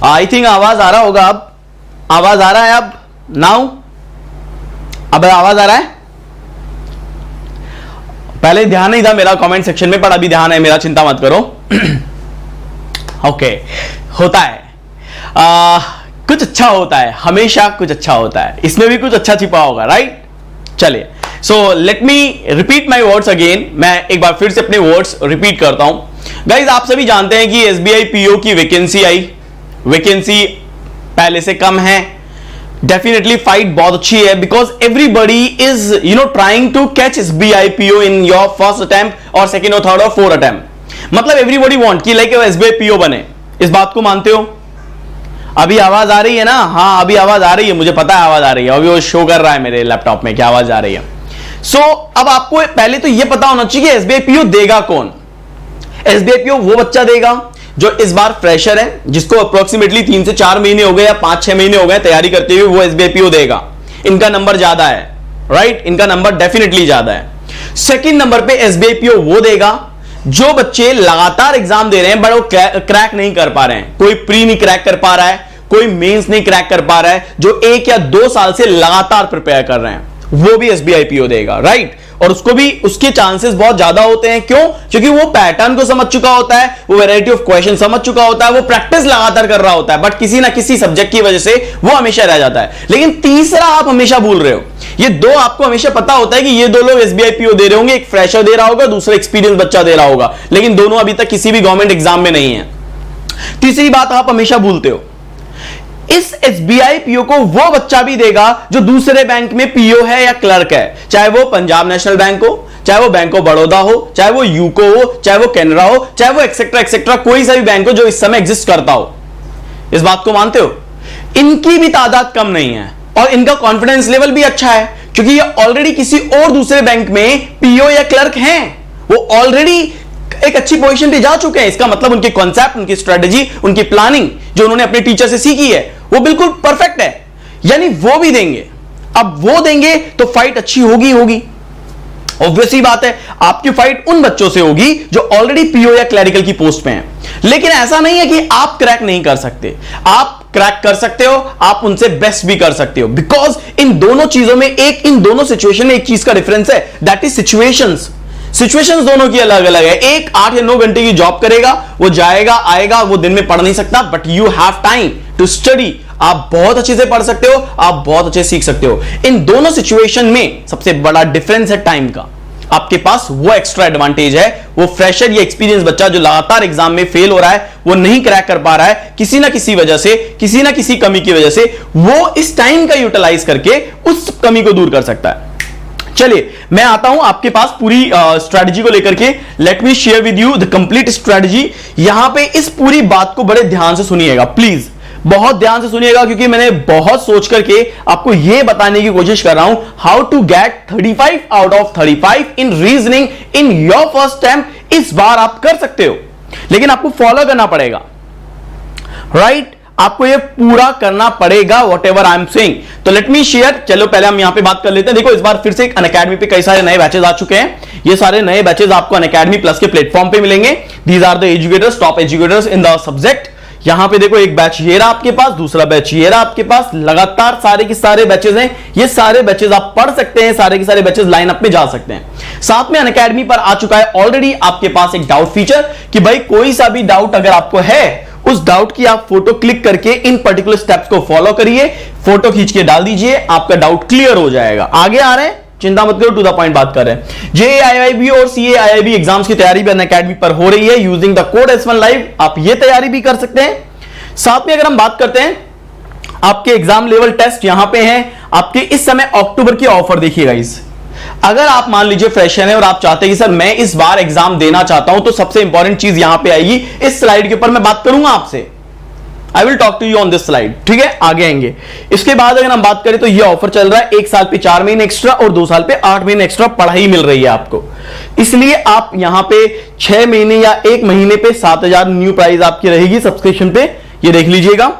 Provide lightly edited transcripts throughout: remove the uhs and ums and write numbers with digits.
I think आवाज आ रहा होगा। अब आवाज आ रहा है? अब नाउ अब आवाज आ रहा है? पहले ध्यान नहीं था मेरा कमेंट सेक्शन में, पर अभी ध्यान है मेरा, चिंता मत करो। ओके, होता है कुछ अच्छा होता है, हमेशा कुछ अच्छा होता है, इसमें भी कुछ अच्छा छिपा होगा, राइट? चलिए, so let me repeat my words again. मैं एक बार फिर से अपने वर्ड्स रिपीट करता हूं। गाइज, आप सभी जानते हैं कि एसबीआई पीओ की वैकेंसी आई, वैकेंसी पहले से कम है। डेफिनेटली फाइट बहुत अच्छी है, because everybody is trying to catch SBI PO in your first attempt और सेकेंड और थर्ड और फोर्थ अटेम्प्ट। मतलब एवरीबडी वांट कि लाइक एसबीआई पीओ बने। इस बात को मानते हो? अभी आवाज आ रही है ना? हाँ, अभी आवाज आ रही है, मुझे पता है आवाज आ रही है। अभी वो शो कर रहा है मेरे लैपटॉप में क्या आवाज आ रही है। सो अब आपको पहले तो यह पता होना चाहिए कि एसबीआई पीओ देगा कौन। एसबीआई पीओ वो बच्चा देगा जो इस बार फ्रेशर है, जिसको अप्रोक्सीमेटली 3 से 4 महीने हो गए या 5-6 महीने हो गए तैयारी करते हुए, वो एसबीआई पीओ देगा। इनका नंबर ज्यादा है, राइट? इनका नंबर डेफिनेटली ज्यादा है। सेकंड नंबर पे एसबीआई पीओ वो देगा जो बच्चे लगातार एग्जाम दे रहे हैं बट वो क्रैक नहीं कर पा रहे हैं। कोई प्री नहीं क्रैक कर पा रहा है, कोई मेंस नहीं क्रैक कर पा रहा है, जो 1 या 2 साल से लगातार प्रिपेयर कर रहे हैं, वो भी एसबीआई पीओ देगा, राइट? और उसको भी उसके चांसेस बहुत ज्यादा होते हैं। क्यों? क्योंकि वो पैटर्न को समझ चुका होता है, वो वैरायटी ऑफ क्वेश्चन समझ चुका होता है, वो प्रैक्टिस लगातार कर रहा होता है, बट किसी ना किसी सब्जेक्ट की वजह से वो हमेशा रह जाता है। लेकिन तीसरा आप हमेशा भूल रहे हो। ये दो आपको हमेशा पता होता है कि ये दो लोग एसबीआई पीओ दे रहे होंगे, एक फ्रेशर दे रहा होगा, दूसरा एक्सपीरियंस बच्चा दे रहा होगा, लेकिन दोनों अभी तक किसी भी गवर्नमेंट एग्जाम में नहीं है। तीसरी बात आप हमेशा भूलते हो, इस एसबीआई पीओ को वो बच्चा भी देगा जो दूसरे बैंक में पीओ है या क्लर्क है, चाहे वो पंजाब नेशनल बैंक हो, चाहे वो बैंक ऑफ बड़ौदा हो, चाहे वो यूको हो, चाहे वो कैनरा हो, चाहे वो एक्सेट्रा एक्सेट्रा कोई सा भी बैंक हो जो इस समय एग्जिस्ट करता हो। इस बात को मानते हो? इनकी भी तादाद कम नहीं है और इनका कॉन्फिडेंस लेवल भी अच्छा है, क्योंकि ये ऑलरेडी किसी और दूसरे बैंक में पीओ या क्लर्क हैं। वो ऑलरेडी एक अच्छी पोजीशन पे जा चुके हैं। इसका मतलब उनके कॉन्सेप्ट, उनकी स्ट्रेटेजी, उनकी प्लानिंग जो उन्होंने अपने टीचर से सीखी है वो बिल्कुल परफेक्ट है, यानी वो भी देंगे। अब वो देंगे तो फाइट अच्छी होगी होगी ऑब्वियसली बात है। आपकी फाइट उन बच्चों से होगी जो ऑलरेडी पीओ या क्लरिकल की पोस्ट पे हैं। लेकिन ऐसा नहीं है कि आप क्रैक नहीं कर सकते, आप क्रैक कर सकते हो, आप उनसे बेस्ट भी कर सकते हो, बिकॉज इन दोनों चीजों में इन दोनों सिचुएशन में एक चीज का डिफरेंस है, दैट इज सिचुएशंस। सिचुएशंस दोनों की अलग अलग है। एक 8 या 9 घंटे की जॉब करेगा, वो जाएगा आएगा, वो दिन में पढ़ नहीं सकता, but you have time to study. आप बहुत अच्छे से पढ़ सकते हो, आप बहुत अच्छे से सीख सकते हो। इन दोनों सिचुएशन में सबसे बड़ा डिफरेंस है टाइम का। आपके पास वो एक्स्ट्रा एडवांटेज है। वो फ्रेशर या एक्सपीरियंस बच्चा जो लगातार एग्जाम में फेल हो रहा है, वो नहीं क्रैक कर पा रहा है किसी ना किसी वजह से, किसी ना किसी कमी की वजह से, वो इस टाइम का यूटिलाइज करके उस कमी को दूर कर सकता है। चलिए, मैं आता हूं आपके पास पूरी स्ट्रेटजी को लेकर के। Let me share with you the complete strategy. यहां पे इस पूरी बात को बड़े ध्यान से सुनिएगा, प्लीज बहुत ध्यान से सुनिएगा, क्योंकि मैंने बहुत सोच करके आपको यह बताने की कोशिश कर रहा हूं how to get 35 out of 35 in reasoning in your first attempt. इस बार आप कर सकते हो, लेकिन आपको फॉलो करना पड़ेगा, राइट? आपको ये पूरा करना पड़ेगा what ever I am saying. तो लेट मी शेयर। चलो पहले हम यहां पे बात कर लेते हैं। देखो, इस बार फिर से एक अनअकैडमी पे कई सारे नए बैचेस आ चुके हैं। ये सारे नए बैचेस आपको अनअकैडमी प्लस के प्लेटफॉर्म पे मिलेंगे। These are the educators, top educators in the subject. यहां पे देखो, एक बैच ये रहा आपके पास, दूसरा बैच ये रहा आपके पास। लगातार सारे के सारे बैचेस हैं। ये सारे बैचेस आप पढ़ सकते हैं, सारे के सारे बैचेस लाइन अप में जा सकते हैं। साथ में अनअकैडमी पर आ चुका है ऑलरेडी आपके पास एक डाउट फीचर कि भाई कोई सा भी डाउट अगर आपको है, उस डाउट की आप फोटो क्लिक करके इन पर्टिकुलर स्टेप्स को फॉलो करिए, फोटो खींच के डाल दीजिए, आपका डाउट क्लियर हो जाएगा। आगे आ रहे हैं, चिंता मत करो, टू द पॉइंट बात कर रहे हैं। जेआईआईबी और सीएआईआईबी एग्जाम्स की तैयारी भी अनअकैडमी पर हो रही है using the code S1 live. आप ये तैयारी भी कर सकते हैं। साथ में अगर हम बात करते हैं, आपके एग्जाम लेवल टेस्ट यहां पे हैं आपके इस समय अक्टूबर की ऑफर देखिएगा। इस अगर आप मान लीजिए फ्रेशर हैं और आप चाहते हैं कि सर मैं इस बार एग्जाम देना चाहता हूं, तो सबसे इंपॉर्टेंट चीज यहां पे आएगी। इस स्लाइड के ऊपर मैं बात करूंगा आपसे, I will talk to you on this slide, ठीक है? आगे आएंगे। इसके बाद अगर हम बात करें तो ये ऑफर चल रहा है 1 साल पे 4 महीने एक्स्ट्रा और 2 साल पे 8 महीने एक्स्ट्रा पढ़ाई मिल रही है आपको। इसलिए आप यहां पे 6 महीने या 1 महीने पे 7000 न्यू प्राइस आपकी रहेगी सब्सक्रिप्शन पे, ये देख लीजिएगा।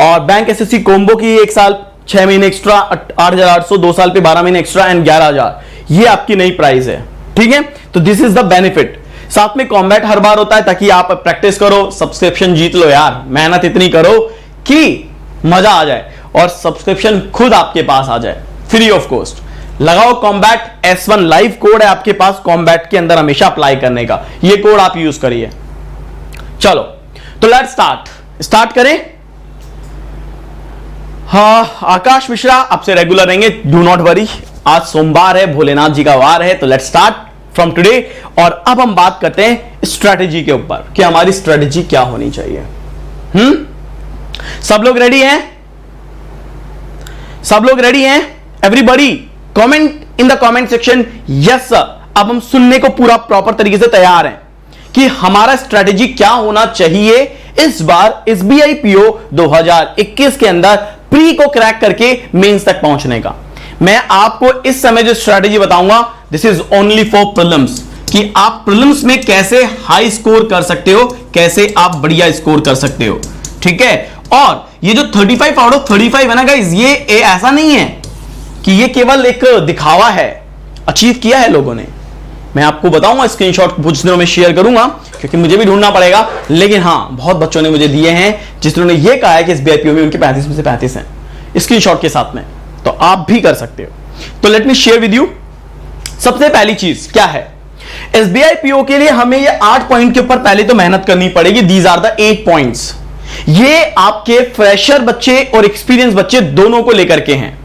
और बैंक एसएससी कॉम्बो की 1 साल 6 महीने एक्स्ट्रा 8800, 2 साल पे 12 महीने एक्स्ट्रा एंड 11000, ये आपकी नई प्राइस है, ठीक है? तो दिस इज द बेनिफिट। साथ में कॉम्बैट हर बार होता है ताकि आप प्रैक्टिस करो, सब्सक्रिप्शन जीत लो यार, मेहनत इतनी करो कि मजा आ जाए और सब्सक्रिप्शन खुद आपके पास आ जाए फ्री ऑफ कॉस्ट। लगाओ कॉम्बैट S1 लाइव कोड है आपके पास कॉम्बैट के अंदर हमेशा अप्लाई करने का, ये कोड आप यूज करिए। चलो तो लेट्स स्टार्ट करें। हाँ, आकाश मिश्रा आपसे रेगुलर रहेंगे, डू नॉट वरी। आज सोमवार है, भोलेनाथ जी का वार है, तो लेट्स स्टार्ट फ्रॉम टुडे। और अब हम बात करते हैं स्ट्रेटेजी के ऊपर कि हमारी स्ट्रेटेजी क्या होनी चाहिए। सब लोग रेडी हैं? सब लोग रेडी हैं? Everybody comment in the comment section yes sir. अब हम सुनने को पूरा प्रॉपर तरीके से तैयार हैं कि हमारा स्ट्रेटेजी क्या होना चाहिए इस बार SBI PO 2021 के अंदर प्री को क्रैक करके मेंस तक पहुंचने का। मैं आपको इस समय जो स्ट्रेटेजी बताऊंगा this is only for prelims, कि आप प्रीलिम्स में कैसे हाई स्कोर कर सकते हो, कैसे आप बढ़िया स्कोर कर सकते हो, ठीक है। और ये जो 35 आउट ऑफ 35 है ना गाइस, ये ऐसा नहीं है कि ये केवल एक दिखावा है, अचीव किया है लोगों ने। मैं आपको बताऊंगा, स्क्रीनशॉट कुछ दिनों में शेयर करूंगा क्योंकि मुझे भी ढूंढना पड़ेगा, लेकिन हाँ बहुत बच्चों ने मुझे दिए हैं जिन्होंने ये कहा है कि SBI PO में उनके 35 में से 35 हैं स्क्रीनशॉट के साथ में, तो आप भी कर सकते हो। तो let me share with you. सबसे पहली चीज क्या है, SBI PO के लिए हमें ये 8 पॉइंट के ऊपर पहले तो मेहनत करनी पड़ेगी। These are the 8 points. ये आपके फ्रेशर बच्चे और एक्सपीरियंस बच्चे दोनों को लेकर के हैं।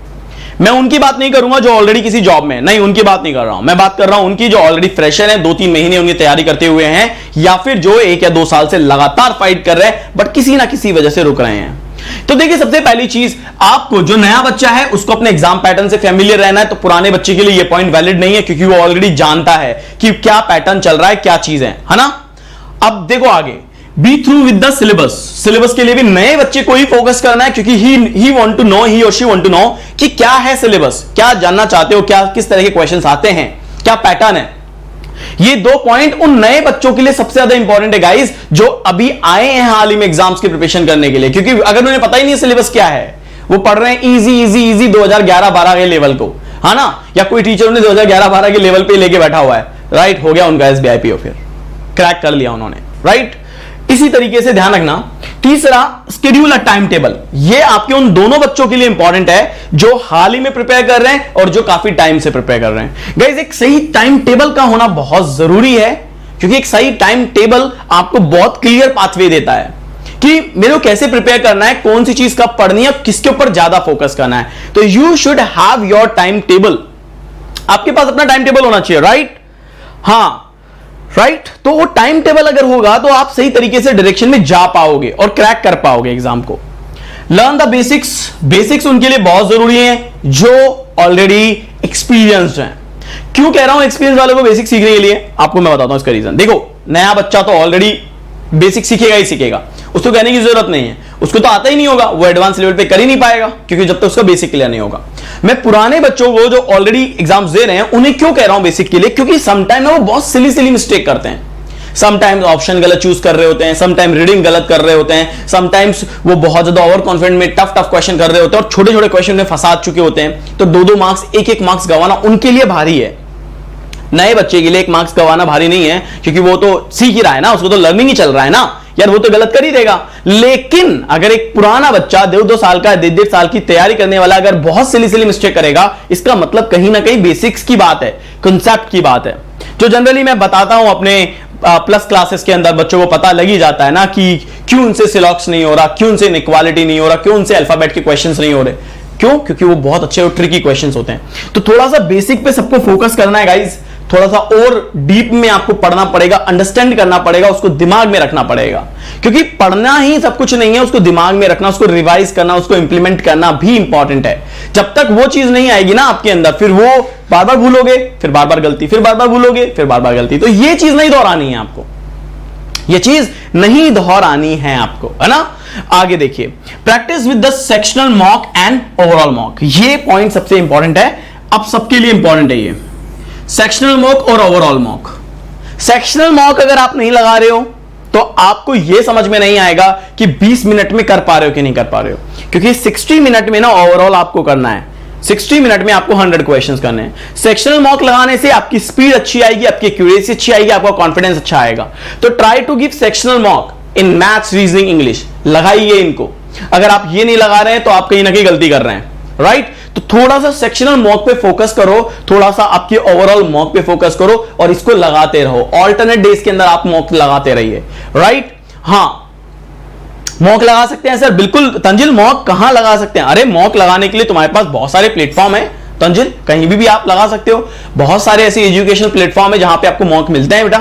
मैं उनकी बात नहीं करूंगा जो ऑलरेडी किसी जॉब में, नहीं उनकी बात नहीं कर रहा हूं, मैं बात कर रहा हूं उनकी जो ऑलरेडी फ्रेशर हैं, 2-3 महीने उनकी तैयारी करते हुए हैं, या फिर जो 1 या 2 साल से लगातार फाइट कर रहे हैं बट किसी ना किसी वजह से रुक रहे हैं। तो देखिए, सबसे पहली चीज, आपको जो नया बच्चा है उसको अपने एग्जाम पैटर्न से फैमिलियर रहना है। तो पुराने बच्चे के लिए ये पॉइंट वैलिड नहीं है क्योंकि वो ऑलरेडी जानता है कि क्या पैटर्न चल रहा है, क्या चीज है ना। अब देखो आगे, B through with the syllabus. Syllabus के लिए भी नए बच्चे को ही फोकस करना है क्योंकि ही वांट टू नो, ही और शी वांट टू नो कि क्या है सिलेबस, क्या जानना चाहते हो, क्या किस तरह के क्वेश्चंस आते हैं, क्या पैटर्न है। ये 2 पॉइंट उन नए बच्चों के लिए सबसे ज्यादा इंपॉर्टेंट है गाइस, जो अभी आए हैं हाल ही में एग्जाम्स की प्रिपरेशन करने के लिए। क्योंकि अगर उन्हें पता ही नहीं सिलेबस क्या है, वो पढ़ रहे हैं इजी 2011-12 के लेवल को, है ना, या कोई टीचर उन्हें 2011-12 के लेवल पे लेके बैठा हुआ है, राइट, हो गया उनका SBI PO, फिर क्रैक कर लिया उन्होंने, राइट। इसी तरीके से ध्यान रखना। तीसरा, स्केड्यूल टाइम टेबल। ये आपके उन दोनों बच्चों के लिए इंपॉर्टेंट है जो हाल ही में प्रिपेयर कर रहे हैं और जो काफी टाइम से प्रिपेयर कर रहे हैं। गाइस, एक सही टाइम टेबल का होना बहुत जरूरी है क्योंकि एक सही टाइम टेबल आपको बहुत क्लियर पाथवे देता है कि मेरे को कैसे प्रिपेयर करना है, कौन सी चीज कब पढ़नी है, किसके ऊपर ज्यादा फोकस करना है। तो you should have your time table. आपके पास अपना टाइम टेबल होना चाहिए, राइट। हाँ, राइट। तो वो टाइम टेबल अगर होगा तो आप सही तरीके से डायरेक्शन में जा पाओगे और क्रैक कर पाओगे एग्जाम को। Learn the basics. बेसिक्स उनके लिए बहुत जरूरी है जो ऑलरेडी एक्सपीरियंस्ड हैं। क्यों कह रहा हूं एक्सपीरियंस वालों को बेसिक सीखने के लिए, आपको मैं बताता हूं इसका रीजन। देखो, नया बच्चा तो ऑलरेडी बेसिक सीखेगा ही सीखेगा, उसको कहने की जरूरत नहीं है, उसको तो आता ही नहीं होगा, वो एडवांस लेवल पे कर ही नहीं पाएगा क्योंकि जब तक उसका बेसिक क्लियर नहीं होगा। मैं पुराने बच्चों को जो ऑलरेडी एग्जाम्स दे रहे हैं उन्हें क्यों कह रहा हूं बेसिक के लिए, क्योंकि समटाइम वो बहुत सिली मिस्टेक करते हैं। समटाइम्स ऑप्शन गलत चूज कर रहे होते हैं, समटाइम रीडिंग गलत कर रहे होते हैं, समटाइम्स वो बहुत ज्यादा ओवर कॉन्फिडेंट में टफ क्वेश्चन कर रहे होते हैं और छोटे छोटे क्वेश्चन में फंसा चुके होते हैं। तो 2-2 मार्क्स, 1-1 मार्क्स गंवाना उनके लिए भारी है। नए बच्चे के लिए 1 मार्क्स गंवाना भारी नहीं है क्योंकि वो तो सीख ही रहा है ना, उसको तो लर्निंग ही चल रहा है ना यार, वो तो गलत कर ही देगा। लेकिन अगर एक पुराना बच्चा 2-2 साल का, 1.5 साल की तैयारी करने वाला अगर बहुत सिली मिस्टेक करेगा, इसका मतलब कहीं ना कहीं बेसिक्स की बात है, कंसेप्ट की बात है। जो जनरली मैं बताता हूं अपने प्लस क्लासेस के अंदर बच्चों को पता लग ही जाता है ना कि क्यों उनसे सिलॉक्स नहीं हो रहा, क्यों उनसे इनइक्वालिटी नहीं हो रहा, क्यों उनसे अल्फाबेट के क्वेश्चंस नहीं हो रहे। क्यों? क्योंकि वो बहुत अच्छे और ट्रिकी क्वेश्चंस होते हैं। तो थोड़ा सा बेसिक पे सबको फोकस करना है गाइज, थोड़ा सा और डीप में आपको पढ़ना पड़ेगा, अंडरस्टैंड करना पड़ेगा, उसको दिमाग में रखना पड़ेगा। क्योंकि पढ़ना ही सब कुछ नहीं है, उसको दिमाग में रखना, उसको रिवाइज करना, उसको इंप्लीमेंट करना भी इंपॉर्टेंट है। जब तक वो चीज नहीं आएगी ना आपके अंदर, फिर वो बार बार भूलोगे, फिर बार बार गलती, फिर बार बार भूलोगे, फिर बार बार गलती। तो ये चीज नहीं दोहरानी है आपको, ये चीज नहीं दोहरानी है आपको, है ना। आगे देखिए, practice with the sectional mock and overall mock. ये पॉइंट सबसे इंपॉर्टेंट है, अब सबके लिए इंपॉर्टेंट है ये सेक्शनल मॉक और ओवरऑल मॉक। सेक्शनल मॉक अगर आप नहीं लगा रहे हो तो आपको यह समझ में नहीं आएगा कि 20 मिनट में कर पा रहे हो कि नहीं कर पा रहे हो, क्योंकि 60 मिनट में ना ओवरऑल आपको करना है। 60 मिनट में आपको 100 क्वेश्चंस करने हैं। सेक्शनल मॉक लगाने से आपकी स्पीड अच्छी आएगी, आपकी एक्यूरेसी अच्छी आएगी, आपका कॉन्फिडेंस अच्छा आएगा। तो try to give sectional mock in maths, reasoning, English. लगाइए इनको। अगर आप ये नहीं लगा रहे हैं तो आप कहीं ना कहीं गलती कर रहे हैं, राइट? तो थोड़ा सा सेक्शनल मॉक पे फोकस करो, थोड़ा सा आपके ओवरऑल मॉक पे फोकस करो और इसको लगाते रहो। ऑल्टरनेट डेज के अंदर आप मॉक लगाते रहिए, राइट? हां, मॉक लगा सकते हैं सर, बिल्कुल तंजिल। मॉक कहां लगा सकते हैं? अरे मॉक लगाने के लिए तुम्हारे पास बहुत सारे प्लेटफॉर्म है तंजिल, कहीं भी आप लगा सकते हो। बहुत सारे ऐसे एजुकेशनल प्लेटफॉर्म है जहां पे आपको मॉक मिलते हैं बेटा।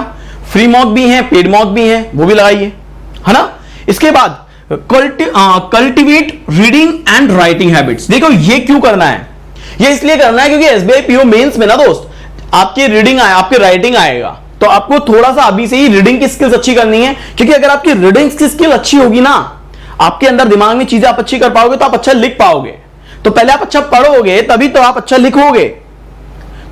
फ्री मॉक भी है, पेड मॉक भी है, वो भी लगाइए, है ना? इसके बाद cultivate reading and writing habits. देखो ये क्यों करना है? ये इसलिए करना है क्योंकि एसबीआई पीओ मेंस में ना दोस्त, आपकी रीडिंग आए, आपकी राइटिंग आएगा, तो आपको थोड़ा सा अभी से ही रीडिंग की स्किल्स अच्छी करनी है। क्योंकि अगर आपकी रीडिंग की स्किल अच्छी होगी ना, आपके अंदर दिमाग में चीजें आप अच्छी कर पाओगे तो आप अच्छा लिख पाओगे। तो पहले आप अच्छा पढ़ोगे तभी तो आप अच्छा लिखोगे।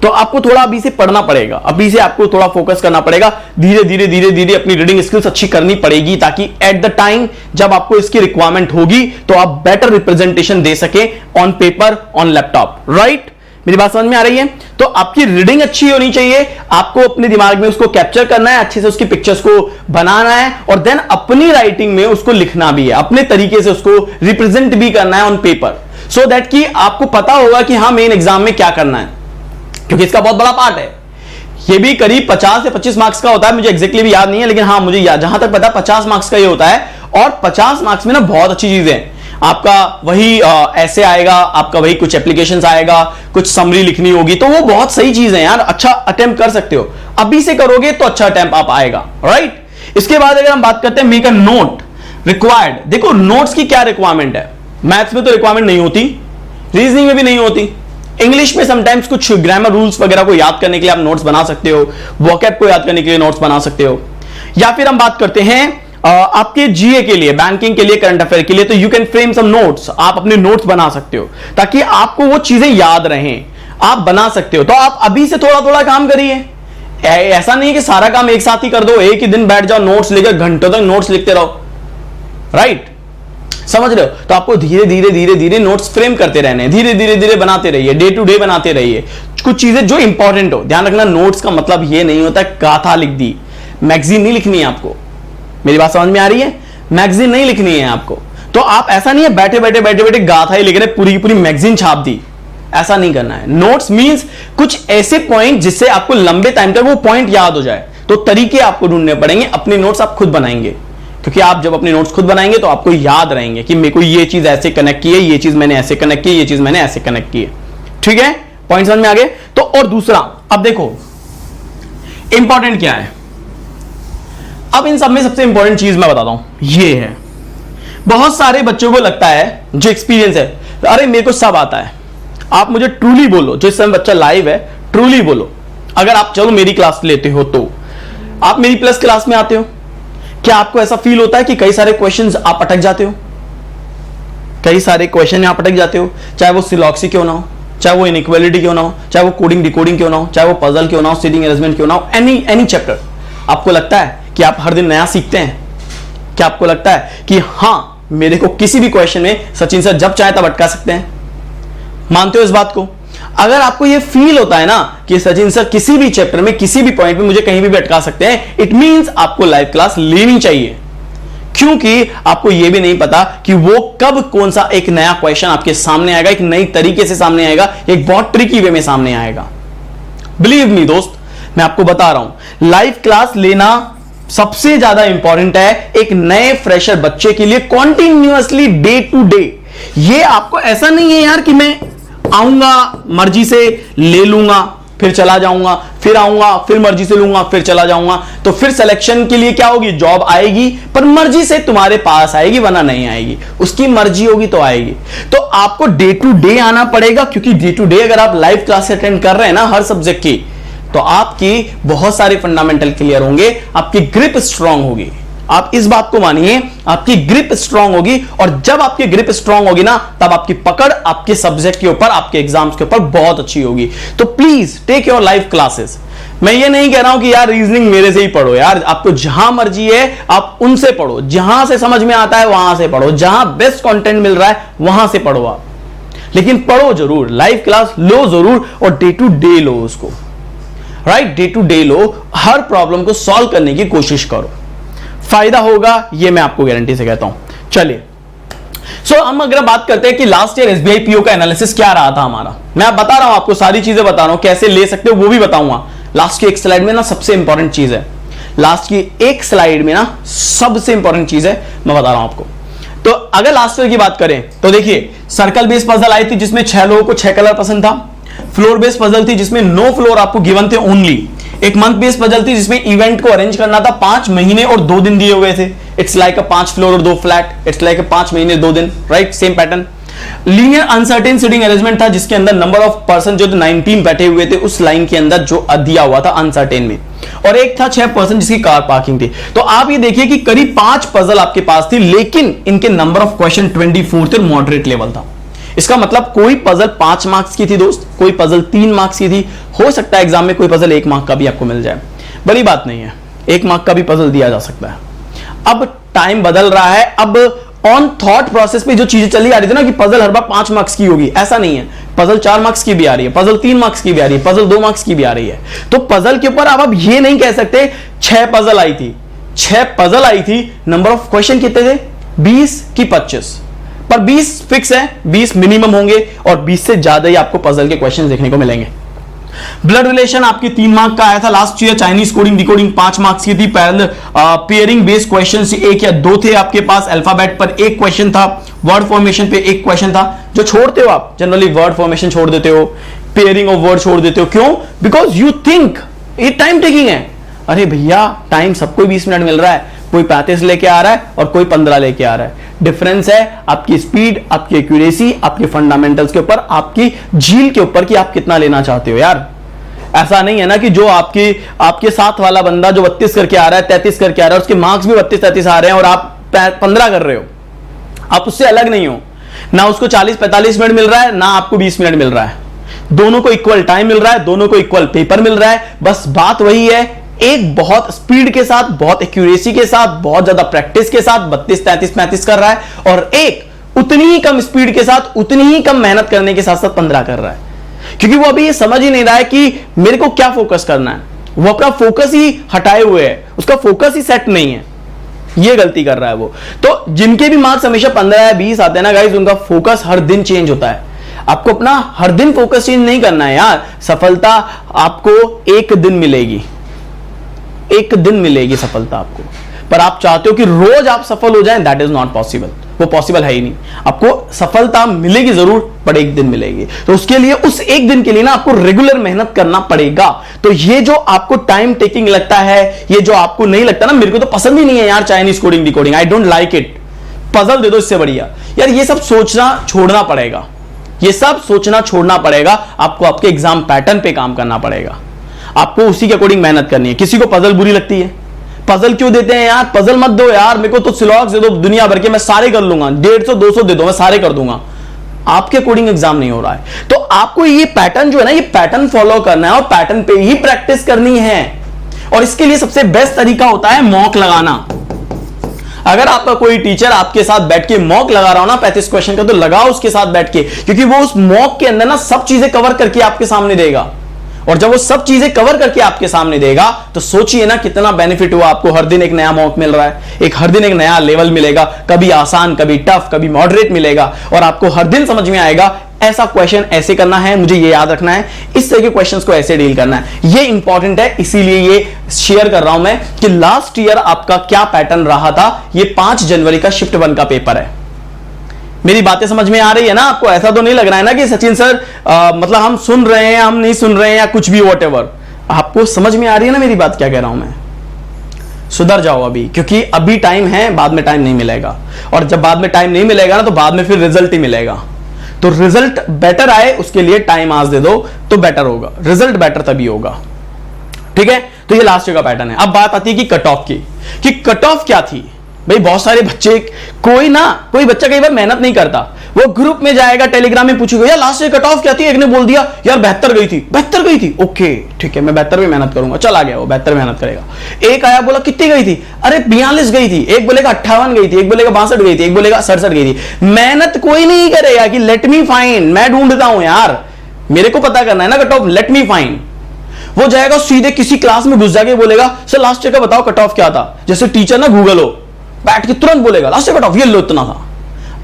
तो आपको थोड़ा अभी से पढ़ना पड़ेगा, अभी से आपको थोड़ा फोकस करना पड़ेगा। धीरे धीरे धीरे धीरे अपनी रीडिंग स्किल्स अच्छी करनी पड़ेगी, ताकि एट द टाइम जब आपको इसकी रिक्वायरमेंट होगी तो आप बेटर रिप्रेजेंटेशन दे सके on paper, on laptop, right? मेरी बात समझ में आ रही है? तो आपकी रीडिंग अच्छी होनी चाहिए, आपको अपने दिमाग में उसको कैप्चर करना है, अच्छे से उसकी पिक्चर्स को बनाना है और देन अपनी राइटिंग में उसको लिखना भी है, अपने तरीके से उसको रिप्रेजेंट भी करना है ऑन पेपर, सो दैट कि आपको पता होगा कि हाँ मेन एग्जाम में क्या करना है। क्योंकि इसका बहुत बड़ा पार्ट है, ये भी करीब 50 से 25 मार्क्स का होता है, मुझे एग्जैक्टली भी याद नहीं है, लेकिन हाँ मुझे जहां तक पता 50 मार्क्स का ये होता है। और 50 मार्क्स में ना बहुत अच्छी चीजें हैं, आपका वही ऐसे आएगा, आपका वही कुछ एप्लीकेशंस आएगा, कुछ समरी लिखनी होगी, तो वो बहुत सही चीज है यार, अच्छा अटेम्प्ट कर सकते हो। अभी से करोगे तो अच्छा अटेम्प्ट आप आएगा, राइट? इसके बाद अगर हम बात करते हैं मेक अ नोट रिक्वायर्ड। देखो नोट्स की क्या रिक्वायरमेंट है? मैथ्स में तो रिक्वायरमेंट नहीं होती, रीजनिंग में भी नहीं होती, इंग्लिश में समटाइम्स कुछ ग्रामर रूल्स वगैरह को याद करने के लिए आप नोट्स बना सकते हो, वोकैब को याद करने के लिए नोट्स बना सकते हो। या फिर हम बात करते हैं आपके जीए के लिए, बैंकिंग के लिए, करंट अफेयर के लिए, तो you can frame some notes. आप अपने नोट्स बना सकते हो ताकि आपको वो चीजें याद रहें, आप बना सकते हो। तो आप अभी से थोड़ा थोड़ा काम करिए, ऐसा नहीं कि सारा काम एक साथ ही कर दो, एक ही दिन बैठ जाओ नोट्स लेकर घंटों तक नोट्स लिखते रहो, राइट? समझ रहे हो? तो आपको धीरे धीरे धीरे धीरे नोट्स फ्रेम करते रहने हैं, धीरे धीरे धीरे बनाते रहिए, डे टू डे बनाते रहिए, कुछ चीजें जो इंपॉर्टेंट हो। ध्यान रखना नोट्स का मतलब ये नहीं होता गाथा लिख दी, मैगजीन नहीं लिखनी है आपको। मेरी बात समझ में आ रही है? मैगजीन नहीं लिखनी है आपको। तो आप ऐसा नहीं है बैठे बैठे बैठे बैठे गाथा ही लिख रहे, पूरी की पूरी मैगजीन छाप दी, ऐसा नहीं करना है। नोट्स मींस कुछ ऐसे पॉइंट जिससे आपको लंबे टाइम तक वो पॉइंट याद हो जाए। तो तरीके आपको ढूंढने पड़ेंगे, अपने नोट्स आप खुद बनाएंगे, क्योंकि आप जब अपने नोट्स खुद बनाएंगे तो आपको याद रहेंगे कि मेरे को ये चीज ऐसे कनेक्ट की है, ये चीज मैंने ऐसे कनेक्ट की है, ये चीज मैंने ऐसे कनेक्ट की है। ठीक है, पॉइंट समझ में आ गए? तो और दूसरा, अब देखो इंपॉर्टेंट क्या है। अब इन सब में सबसे इंपॉर्टेंट चीज मैं बताता हूं, ये है बहुत सारे बच्चों को लगता है, जो एक्सपीरियंस है, अरे मेरे को सब आता है। आप मुझे ट्रूली बोलो, जो इस समय बच्चा लाइव है, ट्रूली बोलो, अगर आप चलो मेरी क्लास लेते हो तो आप मेरी प्लस क्लास में आते हो, क्या आपको ऐसा फील होता है कि कई सारे क्वेश्चंस आप अटक जाते हो? कई सारे क्वेश्चन आप अटक जाते हो, चाहे वो सिलॉक्सी क्यों ना हो, चाहे वो इनइक्वालिटी क्यों ना हो, चाहे वो कोडिंग डिकोडिंग क्यों ना हो, चाहे वो पजल क्यों ना हो, सीटिंग अरेंजमेंट क्यों ना हो, एनी चैप्टर। आपको लगता है कि आप हर दिन नया सीखते हैं? क्या आपको लगता है कि हाँ मेरे को किसी भी क्वेश्चन में सचिन सर जब चाहे तब अटका सकते हैं? मानते हो इस बात को? अगर आपको ये फील होता है ना कि सचिन सर किसी भी चैप्टर में, किसी भी पॉइंट में मुझे कहीं भी अटका सकते हैं, इट मींस आपको लाइव क्लास लेनी चाहिए। क्योंकि आपको यह भी नहीं पता कि वो कब कौन सा एक नया क्वेश्चन आपके सामने आएगा, एक नई तरीके से सामने आएगा, एक बहुत ट्रिकी वे में सामने आएगा। बिलीव मी दोस्त, मैं आपको बता रहा हूं, लाइव क्लास लेना सबसे ज्यादा इंपॉर्टेंट है एक नए फ्रेशर बच्चे के लिए, कॉन्टिन्यूअसली डे टू डे। ये आपको ऐसा नहीं है यार कि मैं आऊंगा मर्जी से ले लूंगा फिर चला जाऊंगा, फिर आऊंगा फिर मर्जी से लूंगा फिर चला जाऊंगा, तो फिर सिलेक्शन के लिए क्या होगी, जॉब आएगी पर मर्जी से तुम्हारे पास आएगी, वरना नहीं आएगी। उसकी मर्जी होगी तो आएगी। तो आपको डे टू डे आना पड़ेगा, क्योंकि डे टू डे अगर आप लाइव क्लास अटेंड कर रहे हैं ना हर सब्जेक्ट की, तो आपकी बहुत सारे फंडामेंटल क्लियर होंगे, आपकी ग्रिप स्ट्रांग होगी। आप इस बात को मानिए, आपकी ग्रिप स्ट्रांग होगी, और जब आपकी ग्रिप स्ट्रांग होगी ना, तब आपकी पकड़ आपके सब्जेक्ट के ऊपर, आपके एग्जाम्स के ऊपर बहुत अच्छी होगी। तो please take your live classes. मैं ये नहीं कह रहा हूं कि यार रीजनिंग मेरे से ही पढ़ो, यार आपको जहां मर्जी है आप उनसे पढ़ो, जहां से समझ में आता है वहां से पढ़ो, जहां बेस्ट कंटेंट मिल रहा है वहां से पढ़ो आप। लेकिन पढ़ो जरूर, लाइव क्लास लो जरूर और डे टू डे लो उसको, राइट? डे टू डे लो, हर प्रॉब्लम को सॉल्व करने की कोशिश करो, फायदा होगा, ये मैं आपको गारंटी से कहता हूं। चलिए, सो हम अगर बात करते हैं कि लास्ट ईयर एसबीआई पीओ का एनालिसिस क्या रहा था हमारा, मैं बता रहा हूं आपको, सारी चीजें बता रहा हूं, कैसे ले सकते हो वो भी बताऊंगा। लास्ट की एक स्लाइड में ना सबसे इंपॉर्टेंट चीज है, लास्ट की एक स्लाइड में ना सबसे इंपॉर्टेंट चीज है, मैं बता रहा हूं आपको। तो अगर लास्ट ईयर की बात करें तो देखिए, सर्कल बेस पजल आई थी जिसमें 6 लोगों को 6 कलर पसंद था। फ्लोर बेस पजल थी जिसमें 9 फ्लोर आपको गिवन थे ओनली। एक मंथ बेस पजल थी जिसमें इवेंट को अरेंज करना था, 5 महीने और 2 दिन दिए हुए थे। इट्स लाइक अ 5 फ्लोर और 2 फ्लैट, इट्स लाइक अ 5 महीने 2 दिन, right? Same pattern. Linear uncertain seating arrangement था जिसके अंदर नंबर ऑफ पर्सन जो 19 बैठे हुए थे उस लाइन के अंदर जो दिया हुआ था अनसर्टेन में, और एक था 6 पर्सन जिसकी कार पार्किंग थी। तो आप ये देखिए कि करीब 5 पजल आपके पास थी, लेकिन इनके नंबर ऑफ क्वेश्चन 24 थे, मॉडरेट लेवल था। इसका मतलब कोई पजल 5 मार्क्स की थी दोस्त, कोई पजल 3 मार्क्स की थी। हो सकता है एग्जाम में कोई पजल 1 मार्क का भी आपको मिल जाए, बड़ी बात नहीं है, 1 मार्क का भी पजल दिया जा सकता है। अब टाइम बदल रहा है, अब ऑन थॉट प्रोसेस पे जो चीजें चली आ रही थी ना कि पजल हर बार 5 मार्क्स की होगी, ऐसा नहीं है। पजल 4 मार्क्स की भी आ रही है, पजल 3 मार्क्स की भी आ रही है, पजल 2 मार्क्स की भी आ रही है। तो पजल के ऊपर अब ये नहीं कह सकते 6 पजल आई थी, 6 पजल आई थी, नंबर ऑफ क्वेश्चन कितने थे, 20 की 25, पर 20 फिक्स है, 20 मिनिमम होंगे और 20 से ज्यादा ही आपको पजल के क्वेश्चन देखने को मिलेंगे। ब्लड रिलेशन आपकी 3 मार्क का आया था last year, Chinese coding decoding 5 marks की थी, पैरेलल पेयरिंग बेस्ड क्वेश्चंस 1 या 2 थे आपके पास, अल्फाबेट पर 1 क्वेश्चन था, वर्ड फॉर्मेशन पे 1 क्वेश्चन था। जो छोड़ते हो आप जनरली, वर्ड फॉर्मेशन छोड़ देते हो, पेयरिंग ऑफ वर्ड छोड़ देते हो, क्यों? बिकॉज यू थिंक ये टाइम टेकिंग है। अरे भैया, टाइम सबको 20 मिनट मिल रहा है, कोई 35 लेके आ रहा है और कोई 15 लेके आ रहा है। डिफरेंस है आपकी स्पीड, आपकी एक्यूरेसी, आपके फंडामेंटल्स के ऊपर, आपकी झील के ऊपर कि आप कितना लेना चाहते हो यार। ऐसा नहीं है ना कि जो आपके साथ वाला बंदा जो 32 करके आ रहा है, 33 करके आ रहा है, उसके मार्क्स भी 32-33 आ रहे हैं और आप 15 कर रहे हो, आप उससे अलग नहीं हो। ना उसको 40-45 मिनट मिल रहा है, ना आपको 20 मिनट मिल रहा है। दोनों को इक्वल टाइम मिल रहा है, दोनों को इक्वल पेपर मिल रहा है। बस बात वही है, एक बहुत स्पीड के साथ, बहुत एक्यूरेसी के साथ, बहुत ज्यादा प्रैक्टिस के साथ 32, 33, 35 कर रहा है, और एक उतनी ही कम स्पीड के साथ, उतनी ही कम मेहनत करने के साथ साथ 15 कर रहा है। क्योंकि वो अभी ये समझ ही नहीं रहा है कि मेरे को क्या फोकस करना है, वो अपना फोकस ही हटाए हुए है, उसका फोकस ही सेट नहीं है, ये गलती कर रहा है वो। तो जिनके भी मार्क्स हमेशा 15 या 20 आते हैं ना गाइस, उनका फोकस हर दिन चेंज होता है। आपको अपना हर दिन फोकस चेंज नहीं करना है यार। सफलता आपको एक दिन मिलेगी, एक दिन मिलेगी सफलता आपको, पर आप चाहते हो कि रोज आप सफल हो जाएं, दैट इज नॉट पॉसिबल, वो पॉसिबल है ही नहीं। आपको सफलता मिलेगी जरूर, पर एक दिन मिलेगी। तो उसके लिए, उस एक दिन के लिए ना आपको रेगुलर मेहनत करना पड़ेगा। तो ये जो आपको टाइम टेकिंग लगता है, ये जो आपको नहीं लगता ना, मेरे को तो पसंद ही नहीं है यार Chinese coding decoding, I don't like it, puzzle दे दो इससे बढ़िया यार, ये सब सोचना छोड़ना पड़ेगा, ये सब सोचना छोड़ना पड़ेगा। आपको आपके एग्जाम पैटर्न पे काम करना पड़ेगा, आपको उसी के अकॉर्डिंग मेहनत करनी है। किसी को पजल बुरी लगती है, पजल क्यों देते हैं यार, पजल मत दो यार, मेरे को तो सिलॉक्स दे दो दुनिया भर के, मैं सारे कर लूंगा, 150-200 दे दो, मैं सारे कर दूंगा। आपके अकॉर्डिंग एग्जाम नहीं हो रहा है, तो आपको ये पैटर्न जो है ना, ये पैटर्न फॉलो करना है और पैटर्न पे ही प्रैक्टिस करनी है। और इसके लिए सबसे बेस्ट तरीका होता है मॉक लगाना। अगर आपका कोई टीचर आपके साथ बैठ के मॉक लगा रहा हो ना 35 क्वेश्चन का, तो लगाओ उसके साथ बैठ के, क्योंकि वो उस मॉक के अंदर ना सब चीजें कवर करके आपके सामने देगा। और जब वो सब चीजें कवर करके आपके सामने देगा, तो सोचिए ना कितना बेनिफिट हुआ आपको। हर दिन एक नया मॉक मिल रहा है, हर दिन एक नया लेवल मिलेगा, कभी आसान, कभी टफ, कभी मॉडरेट मिलेगा, और आपको हर दिन समझ में आएगा ऐसा क्वेश्चन ऐसे करना है, मुझे ये याद रखना है, इस तरह के क्वेश्चंस को ऐसे डील करना है। ये इंपॉर्टेंट है, इसीलिए ये शेयर कर रहा हूं मैं कि लास्ट ईयर आपका क्या पैटर्न रहा था। ये 5 जनवरी का शिफ्ट 1 का पेपर है। मेरी बातें समझ में आ रही है ना आपको? ऐसा तो नहीं लग रहा है ना कि सचिन सर मतलब हम सुन रहे हैं, हम नहीं सुन रहे हैं, या कुछ भी व्हाटएवर। आपको समझ में आ रही है ना मेरी बात क्या कह रहा हूं मैं? सुधर जाओ अभी, क्योंकि अभी टाइम है, बाद में टाइम नहीं मिलेगा। और जब बाद में टाइम नहीं मिलेगा ना, तो बाद में फिर रिजल्ट ही मिलेगा। तो रिजल्ट बेटर आए उसके लिए टाइम आज दे दो तो बेटर होगा, रिजल्ट बेटर तभी होगा। ठीक है, तो ये लास्ट ईयर का पैटर्न है। अब बात आती है कि कट ऑफ की, कि कट ऑफ क्या थी। भाई बहुत सारे बच्चे, कोई बच्चा कई बार मेहनत नहीं करता, वो ग्रुप में जाएगा, टेलीग्राम में पूछेगा यार लास्ट ईयर कट ऑफ क्या थी, एक ने बोल दिया यार 72 गई थी, ओके ठीक है मैं 72 में मेहनत करूंगा, चल आ गया वो 72 मेहनत करेगा। एक आया बोला कितनी गई थी, अरे 42 गई थी, एक बोलेगा 58 गई थी, एक बोलेगा 62 गई थी, एक बोलेगा 67 गई थी। मेहनत कोई नहीं करेगा कि लेट मी फाइंड, मैं ढूंढता हूं यार, मेरे को पता करना है ना cut off, let me find. वो जाएगा सीधे किसी क्लास में घुस जाके बोलेगा सर लास्ट ईयर का बताओ कट ऑफ क्या था, जैसे टीचर ना गूगल हो, बैठ के तुरंत बोलेगा लास्ट ईयर कट ऑफ ये लो इतना था।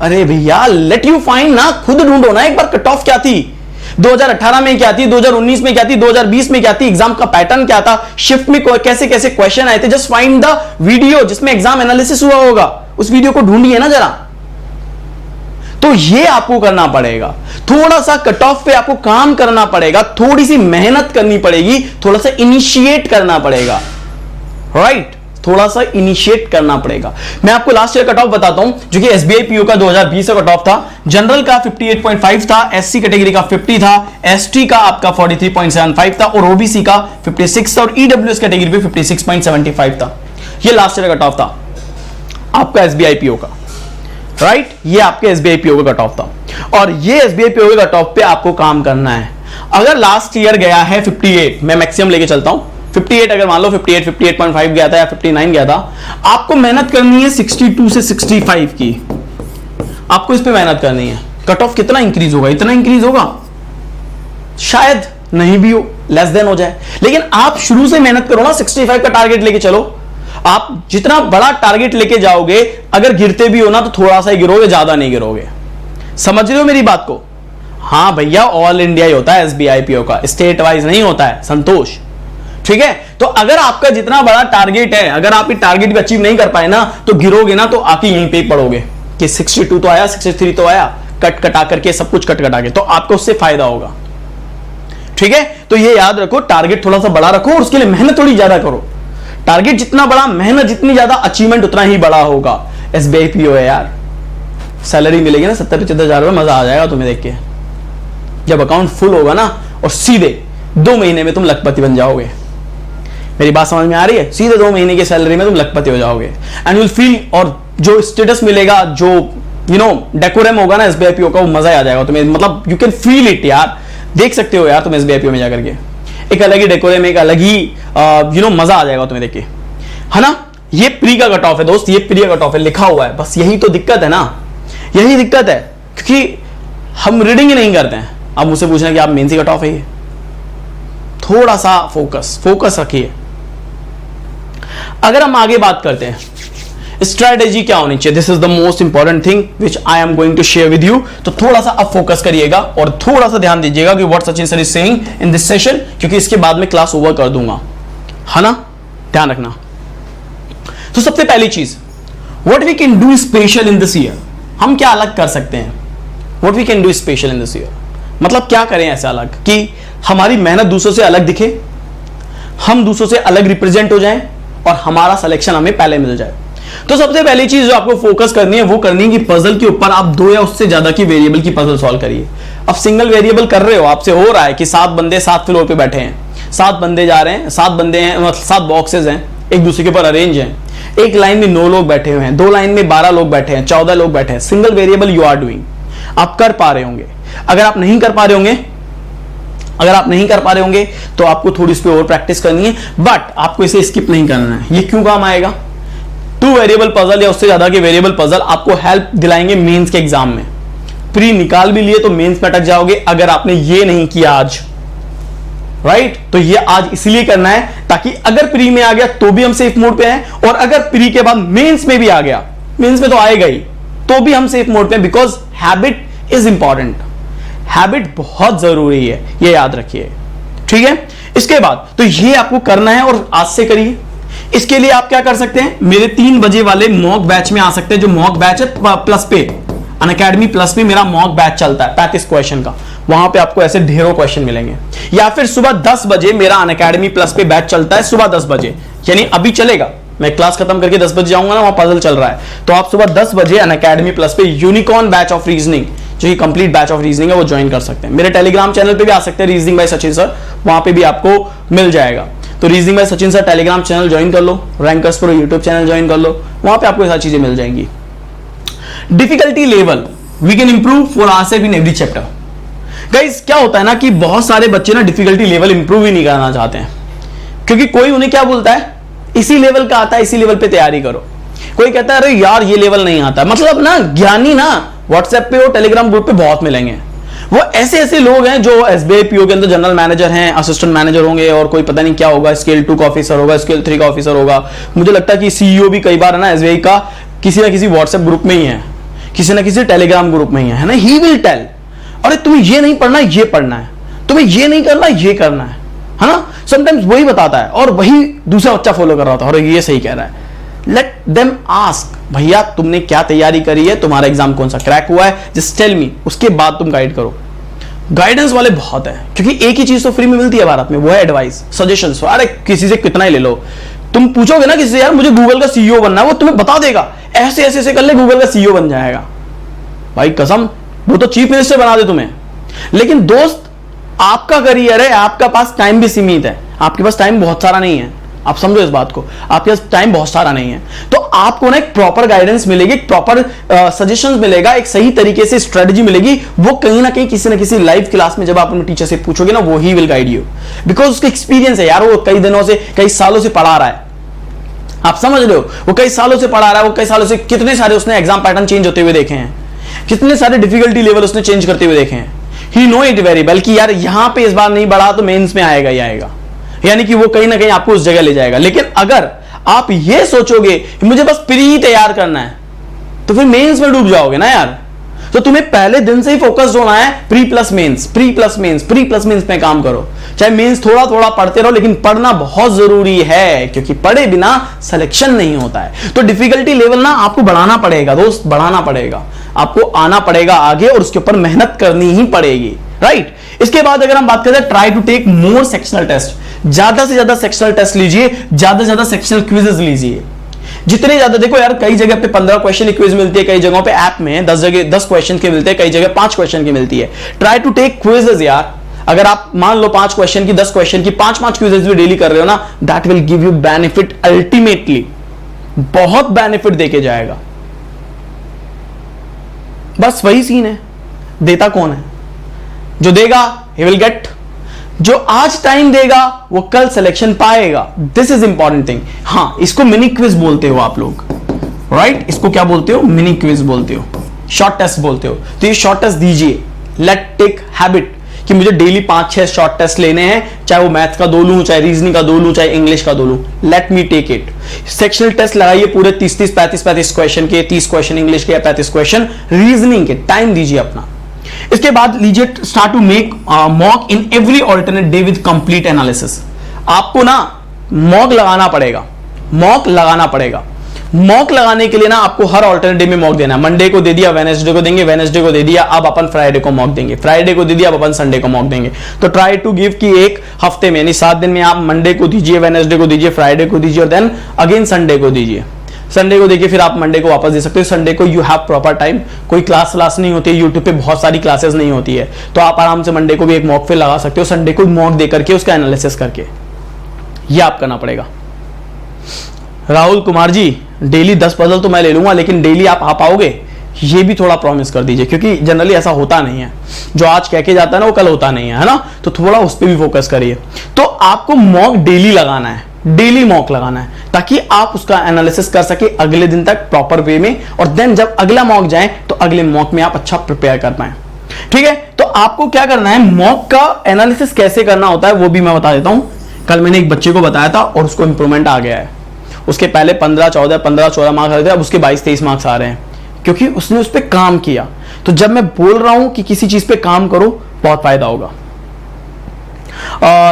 अरे भैया लेट यू फाइंड ना, खुद ढूंढो ना एक बार कट ऑफ क्या थी, 2018 में क्या थी, 2019 में क्या थी, 2020 में क्या थी, एग्जाम का पैटर्न क्या था, शिफ्ट में कैसे कैसे क्वेश्चन आए थे। जस्ट फाइंड द वीडियो जिसमें एग्जाम एनालिसिस हुआ होगा, उस वीडियो को ढूंढिए ना जरा। तो ये आपको करना पड़ेगा, थोड़ा सा कट ऑफ पे आपको काम करना पड़ेगा, थोड़ी सी मेहनत करनी पड़ेगी, थोड़ा सा इनिशिएट करना पड़ेगा, राइट थोड़ा सा इनिशिएट करना पड़ेगा। मैं आपको लास्ट ईयर कट ऑफ बताता हूं जो कि एसबीआई पीओ का 2020 का कट ऑफ था। जनरल का 58.5 था, एससी कैटेगरी का 50 था, एसटी का आपका 43.75 था और ओबीसी का 56 था और ईडब्ल्यूएस कैटेगरी पे 56.75 था। ये लास्ट ईयर का कट ऑफ था आपका एसबीआई पीओ का, राइट ये आपके एसबीआई पीओ का कट ऑफ था और ये एसबीआई पीओ के कट ऑफ पे आपको काम करना है। अगर लास्ट ईयर गया है 58, मैं मैक्सिमम लेके चलता हूं 58, अगर मान लो 58, 58.5 गया था या 59 गया था, आपको मेहनत करनी है 62 से 65 की, आपको इस पे मेहनत करनी है। कट ऑफ कितना इंक्रीज होगा, इतना इंक्रीज होगा शायद नहीं भी हो, लेस देन हो जाए, लेकिन आप शुरू से मेहनत करो ना, 65 का टारगेट लेके चलो। आप जितना बड़ा टारगेट लेके जाओगे, अगर गिरते भी हो ना तो थोड़ा सा ही गिरोगे, ज्यादा नहीं गिरोगे। समझ रहे हो मेरी बात को? हाँ भैया ऑल इंडिया ही होता है एसबीआई पीओ का, स्टेट वाइज नहीं होता है संतोष, ठीक है। तो अगर आपका जितना बड़ा टारगेट है, अगर आप ये टारगेट भी अचीव नहीं कर पाए ना तो गिरोगे ना, तो आके यहीं पे पड़ोगे कि 62 तो आया, 63 तो आया, कट कटा करके सब कुछ कट कटा के, तो आपको उससे फायदा होगा, ठीक है। तो ये याद रखो, टारगेट थोड़ा सा बड़ा रखो और उसके लिए मेहनत थोड़ी ज्यादा करो। टारगेट जितना बड़ा, मेहनत जितनी ज्यादा, अचीवमेंट उतना ही बड़ा होगा। एसबीआई पीओ है यार, सैलरी मिलेगी ना 70-75 हजार रुपए, मजा आ जाएगा तुम्हें देख के। जब अकाउंट फुल होगा ना और सीधे 2 महीने में तुम लखपति बन जाओगे। मेरी बात समझ में आ रही है? सीधे 2 महीने की सैलरी में तुम लखपति हो जाओगे एंड विल फील, और जो स्टेटस मिलेगा, जो डेकोरम होगा ना एसबीआई पीओ का, वो मजा आ जाएगा तुम्हें, मतलब यू कैन फील इट यार, देख सकते हो यार तुम एसबीआई पीओ में जाकर के, एक अलग ही डेकोरम, एक अलग ही मजा आ जाएगा तुम्हें देख के, है ना। ये प्री का कट ऑफ है दोस्त, ये प्री का कट ऑफ है, लिखा हुआ है, बस यही तो दिक्कत है ना, यही दिक्कत है, क्योंकि हम रीडिंग ही नहीं करते हैं। आप मुझसे पूछना कि आप मेन सी कट ऑफ है ये, थोड़ा सा फोकस रखिए। अगर हम आगे बात करते हैं स्ट्रैटेजी क्या होनी चाहिए, this is the most important thing which I am going to share with you. तो थोड़ा सा अब फोकस करिएगा और थोड़ा सा ध्यान दीजिएगा कि what Sachin sir is saying in this session, क्योंकि इसके बाद में क्लास ओवर कर दूंगा, है ना, ध्यान रखना। तो सबसे पहली चीज, what we can do special in this year, हम क्या अलग कर सकते हैं, what we can do special in this year, मतलब क्या करें ऐसा अलग कि हमारी मेहनत दूसरों से अलग दिखे, हम दूसरों से अलग रिप्रेजेंट हो जाएं और हमारा सिलेक्शन हमें पहले मिल जाए। तो सबसे पहली चीज जो आपको फोकस करनी है वो करनी है कि पजल के ऊपर आप 2 या उससे ज्यादा की वेरिएबल की पजल सॉल्व करिए। अब सिंगल वेरिएबल कर रहे हो, आपसे हो रहा है कि 7 बंदे 7 फ्लोर पे बैठे हैं, 7 बंदे जा रहे हैं, 7 बंदे हैं, मतलब 7 बॉक्सेस हैं, एक दूसरे के ऊपर अरेंज हैं, एक लाइन में 9 लोग बैठे हुए हैं, 2 लाइन में 12 लोग बैठे हैं, 14 लोग बैठे हैं। Single variable you are doing, आप कर पा रहे होंगे। अगर आप नहीं कर पा रहे होंगे तो आपको थोड़ी इस पे और प्रैक्टिस करनी है, बट आपको इसे स्किप नहीं करना है। ये क्यों काम आएगा? 2 वेरिएबल पजल या उससे ज्यादा के वेरिएबल पजल आपको हेल्प दिलाएंगे मेंस के एग्जाम में। प्री निकाल भी लिए तो मेंस में अटक जाओगे अगर आपने ये नहीं किया आज, राइट। तो ये आज इसलिए करना है ताकि अगर प्री में आ गया तो भी हम सेफ मोड पे हैं, और अगर प्री के बाद मेंस में भी आ गया, मेंस में तो आएगा ही, तो भी हम सेफ मोड पे, because habit is important, habit बहुत जरूरी है, ये याद रखिए, ठीक है। इसके बाद तो ये आपको करना है और आज से करिए। इसके लिए आप क्या कर सकते हैं, मेरे 3 बजे वाले मॉक बैच में आ सकते हैं, जो मॉक बैच है प्लस पे, अनअकैडमी प्लस पे मेरा मॉक बैच चलता है 35 क्वेश्चन का, वहां पे आपको ऐसे ढेरों क्वेश्चन मिलेंगे। या फिर सुबह 10 बजे मेरा अनअकैडमी प्लस पे बैच चलता है, सुबह 10 बजे, यानी अभी चलेगा, मैं क्लास खत्म करके 10 बजे जाऊंगा ना, वहां पजल चल रहा है, तो आप सुबह 10 बजे अनअकैडमी प्लस पे यूनिकॉर्न बैच ऑफ रीजनिंग, जो कि कंप्लीट बैच ऑफ रीजनिंग है, वो ज्वाइन कर सकते हैं। मेरे टेलीग्राम चैनल पे भी आ सकते हैं, रीजनिंग बाय सचिन सर, वहां पे भी आपको मिल जाएगा। तो reasoning by Sachin sir Telegram channel join कर लो, rankers pro YouTube channel join कर लो, वहां पे आपको ये सारी चीजें मिल जाएंगी। Difficulty level we can improve for ourselves in every chapter. Guys क्या होता है ना कि बहुत सारे बच्चे ना डिफिकल्टी लेवल इंप्रूव ही नहीं करना चाहते हैं, क्योंकि कोई उन्हें क्या बोलता है, इसी लेवल का आता है, इसी लेवल पे तैयारी करो। कोई कहता है अरे यार ये लेवल नहीं आता, मतलब ना ज्ञानी ना व्हाट्सएप पे और टेलीग्राम ग्रुप पे बहुत मिलेंगे। वो ऐसे ऐसे लोग हैं जो एसबीआई पीओ के अंदर जनरल मैनेजर हैं, असिस्टेंट मैनेजर होंगे, और कोई पता नहीं क्या होगा, स्केल 2 का ऑफिसर होगा, स्केल 3 का ऑफिसर होगा। मुझे लगता है कि सीईओ भी कई बार है ना एसबीआई का किसी ना किसी व्हाट्सएप ग्रुप में ही है, किसी ना किसी टेलीग्राम ग्रुप में ही है ना। ही विल टेल अरे तुम्हें ये नहीं पढ़ना, ये पढ़ना है, तुम्हें ये नहीं करना, ये करना है ना। समटाइम्स वही बताता है और वही दूसरा बच्चा फॉलो कर रहा था और ये सही कह रहा है। लेट देम आस्क, भैया तुमने क्या तैयारी करी है, तुम्हारा एग्जाम कौन सा क्रैक हुआ है, जस्ट टेल मी, उसके बाद तुम गाइड करो। गाइडेंस वाले बहुत है, क्योंकि एक ही चीज तो फ्री में मिलती है भारत में, वो है एडवाइस, सजेशंस। अरे किसी से कितना ही ले लो, तुम पूछोगे ना किसी से यार मुझे गूगल का सीईओ बनना है, वो तुम्हें बता देगा ऐसे ऐसे ऐसे कर ले गूगल का सीईओ बन जाएगा। भाई कसम, वो तो चीफ मिनिस्टर बना दे तुम्हें। लेकिन दोस्त आपका करियर है, आपका पास टाइम भी सीमित है, आपके पास टाइम बहुत सारा नहीं है, आप समझो इस बात को, आपके पास टाइम बहुत सारा नहीं है। तो आपको ना एक प्रॉपर गाइडेंस मिलेगी, एक प्रॉपर सजेशंस मिलेगा, एक सही तरीके से स्ट्रेटजी मिलेगी। वो कहीं ना कहीं किसी ना किसी लाइव क्लास में जब आप अपने टीचर से पूछोगे ना, वो he will guide you, because उसका एक्सपीरियंस है यार, वो कई दिनों से, कई सालों से पढ़ा रहा है। आप समझ रहे हो, वो कई सालों से पढ़ा रहा है, वो कई सालों से कितने सारे उसने एग्जाम पैटर्न चेंज होते हुए देखे हैं, कितने सारे डिफिकल्टी लेवल उसने चेंज करते हुए देखे हैं। ही नो इट वेरी वेल कि यार यहां पे इस बार नहीं बढ़ा तो मेंस में आएगा ही आएगा, यानी कि वो कहीं ना कहीं आपको उस जगह ले जाएगा। लेकिन अगर आप ये सोचोगे कि मुझे बस प्री तैयार करना है, तो फिर मेंस में डूब जाओगे ना यार। तो तुम्हें पहले दिन से ही फोकस्ड होना है, pre plus mains, pre plus mains, pre plus mains में काम करो। चाहे मेंस थोड़ा थोड़ा पढ़ते रहो, लेकिन पढ़ना बहुत जरूरी है, क्योंकि पढ़े बिना सिलेक्शन नहीं होता है। तो डिफिकल्टी लेवल ना आपको बढ़ाना पड़ेगा दोस्त, बढ़ाना पड़ेगा, आपको आना पड़ेगा आगे और उसके ऊपर मेहनत करनी ही पड़ेगी, राइट। इसके बाद अगर हम बात करें, try to take more sectional test, ज्यादा से ज्यादा सेक्शनल टेस्ट लीजिए, ज्यादा से ज्यादा सेक्शनल क्विजेस लीजिए, जितने ज्यादा। देखो यार कई जगह पे 15 क्वेश्चन की क्विज मिलती है, कई जगहों पे ऐप में 10 जगह 10 क्वेश्चन के मिलते हैं, कई जगह 5 क्वेश्चन की मिलती है। ट्राई टू टेक क्विजेस यार। अगर आप मान लो 5 क्वेश्चन की, 10 क्वेश्चन की 5-5 क्विजेस भी डेली कर रहे हो ना, that will give you benefit, ultimately बहुत बेनिफिट देके जाएगा। बस वही सीन है, देता कौन है? जो देगा ही विल गेट, जो आज टाइम देगा वो कल सिलेक्शन पाएगा। This is important thing. हाँ, इसको मिनी क्विज बोलते हो आप लोग, राइट? इसको क्या बोलते हो? मिनी क्विज बोलते हो, शॉर्ट टेस्ट बोलते हो। तो ये शॉर्ट टेस्ट दीजिए, लेट टेक हैबिट कि मुझे डेली 5-6 शॉर्ट टेस्ट लेने हैं, चाहे वो मैथ का 2 लूं, चाहे रीजनिंग का 2 लूं, चाहे इंग्लिश का 2 लूं। Let me take it. Sectional test लगाइए पूरे 30-30, 35-35 क्वेश्चन के, 30 क्वेश्चन इंग्लिश के या 35 क्वेश्चन रीजनिंग के। टाइम दीजिए अपना। इसके बाद लीजिए start to make mock in every alternate day with complete analysis. आपको ना मॉक लगाना पड़ेगा, मॉक लगाना पड़ेगा। मॉक लगाने के लिए ना आपको हर ऑल्टरनेट डे में मॉक देना है। मंडे को दे दिया, वेडनेसडे को देंगे, वेडनेसडे को दे दिया, अब अपन फ्राइडे को मॉक देंगे, फ्राइडे को दे दिया, अब अपन संडे को मॉक देंगे। तो ट्राई टू गिव कि एक हफ्ते में यानी 7 दिन में आप मंडे को दीजिए, वेडनेसडे को दीजिए, फ्राइडे को दीजिए और देन अगेन संडे को दीजिए। संडे को देखिए, फिर आप मंडे को वापस दे सकते हो। संडे को यू हैव प्रॉपर टाइम, कोई क्लास नहीं होती है, यूट्यूब पे बहुत सारी क्लासेस नहीं होती है, तो आप आराम से मंडे को भी एक मॉक फिर लगा सकते हो, संडे को मॉक दे करके उसका एनालिसिस करके। ये आप करना पड़ेगा। राहुल कुमार जी, डेली 10 पजल तो मैं ले लूंगा, लेकिन डेली आप आ पाओगे ये भी थोड़ा प्रॉमिस कर दीजिए, क्योंकि जनरली ऐसा होता नहीं है। जो आज कह के जाता है ना वो कल होता नहीं है ना, तो थोड़ा उस पर भी फोकस करिए। तो आपको मॉक डेली लगाना है, डेली मॉक लगाना है, ताकि आप उसका एनालिसिस कर सके अगले दिन तक प्रॉपर वे में, और देन जब अगला मॉक जाए तो अगले मॉक में आप अच्छा प्रिपेयर कर पाए। ठीक है, तो आपको क्या करना है, मॉक का एनालिसिस कैसे करना होता है वो भी मैं बता देता हूं। कल मैंने एक बच्चे को बताया था और उसको इंप्रूवमेंट आ गया है। उसके पहले 15-14 मार्क्स आ रहे थे, अब उसके 22-23 मार्क्स आ रहे हैं, क्योंकि उसने उस पर काम किया। तो जब मैं बोल रहा हूं कि किसी चीज पे काम करो, बहुत फायदा होगा।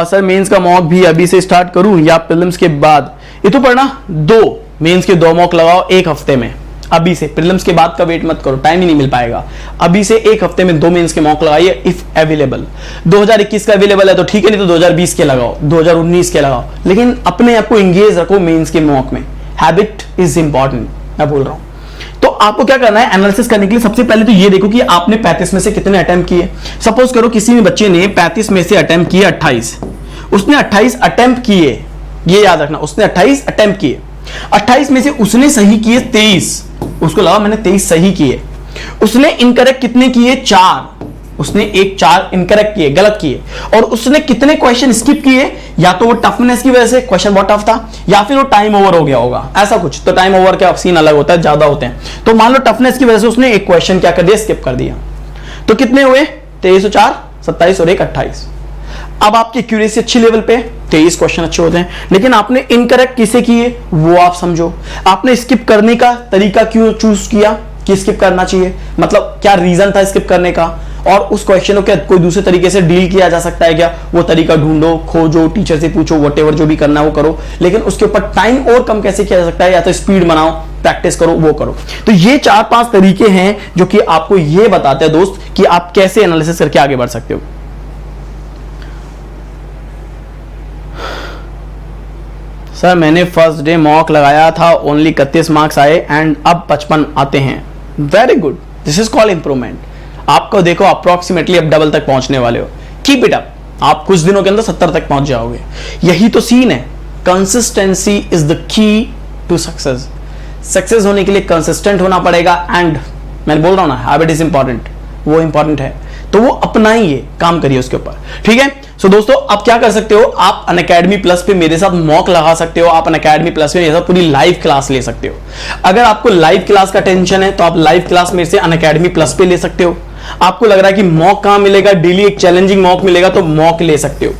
सर मेंस का मॉक भी अभी से स्टार्ट करूं या प्रीलिम्स के बाद? ये तो पढ़ना 2 मेंस के 2 मॉक लगाओ एक हफ्ते में, अभी से। प्रीलिम्स के बाद का वेट मत करो, टाइम ही नहीं मिल पाएगा। अभी से एक हफ्ते में 2 मेंस के मॉक लगाइए इफ अवेलेबल। 2021 का अवेलेबल है तो ठीक है, नहीं तो 2020 के लगाओ, 2019 के लगाओ, लेकिन अपने आप को एंगेज रखो मेंस के मॉक में। हैबिट इज इंपॉर्टेंट, मैं बोल रहा हूं। तो आपको क्या करना है एनालिसिस करने के लिए? सबसे पहले तो ये देखो कि आपने 35 में से कितने अटेम्प्ट किए। सपोज करो किसी भी बच्चे ने 35 में से अटेम्प्ट किए 28, उसने 28 अटेम्प्ट किए, ये याद रखना। उसने 28 अटेम्प्ट किए, 28 में से उसने सही किए 23, उसको लगा मैंने 23 सही किए। उसने इनकरेक्ट कितने किए? 4, उसने 4 इनकरेक्ट किए, गलत किए। और उसने कितने क्वेश्चन स्किप किए? या तो वो टफनेस की वजह से, क्वेश्चन बहुत टफ था, या फिर वो टाइम ओवर हो गया होगा, ऐसा कुछ। तो टाइम ओवर का सीन अलग होता है, ज्यादा होते हैं। तो मान लो टफनेस की वजह से उसने एक क्वेश्चन क्या कर दिया? स्किप कर दिया। तो कितने हुए? 23 और 4 27 और 1 28। अब आपकी एक्यूरेसी अच्छी लेवल पे, 23 क्वेश्चन अच्छे होते हैं। लेकिन आपने इनकरेक्ट किसे किए वो आप समझो। आपने स्किप करने का तरीका क्यों चूज किया कि स्किप करना चाहिए, मतलब क्या रीजन था स्किप करने का, और उस क्वेश्चन को क्या कोई दूसरे तरीके से डील किया जा सकता है क्या? वो तरीका ढूंढो, खोजो, टीचर से पूछो, व्हाटएवर जो भी करना है वो करो। लेकिन उसके ऊपर टाइम और कम कैसे किया जा सकता है? या तो स्पीड बनाओ, प्रैक्टिस करो, वो करो। तो ये 4-5 तरीके हैं जो कि आपको ये बताते हैं दोस्त कि आप कैसे एनालिसिस करके आगे बढ़ सकते हो। सर मैंने फर्स्ट डे मॉक लगाया था, ओनली 31 मार्क्स आए एंड अब 55 आते हैं। Very good, this is called improvement. आपको देखो अप्रोक्सीमेटली अब डबल तक पहुंचने वाले हो। कीप इट अप, आप कुछ दिनों के अंदर 70 तक पहुंच जाओगे। यही तो सीन है। Consistency is the key to success. Success होने के लिए कंसिस्टेंट होना पड़ेगा। एंड मैं बोल रहा हूं ना, हैबिट इज इंपॉर्टेंट, वो इंपॉर्टेंट है। तो वो अपनाइए, काम करिए उसके ऊपर, ठीक है। सो दोस्तों आप क्या कर सकते हो, आप अनअकैडमी प्लस पे मेरे साथ मॉक लगा सकते हो। आप अनअकैडमी प्लस पे मेरे साथ पूरी लाइव क्लास ले सकते हो। अगर आपको लाइव क्लास का टेंशन है तो आप लाइव क्लास मेरे से अनअकैडमी प्लस पे ले सकते हो। आपको लग रहा है कि मॉक कहां मिलेगा, डेली एक चैलेंजिंग मॉक मिलेगा, तो मॉक ले सकते हो।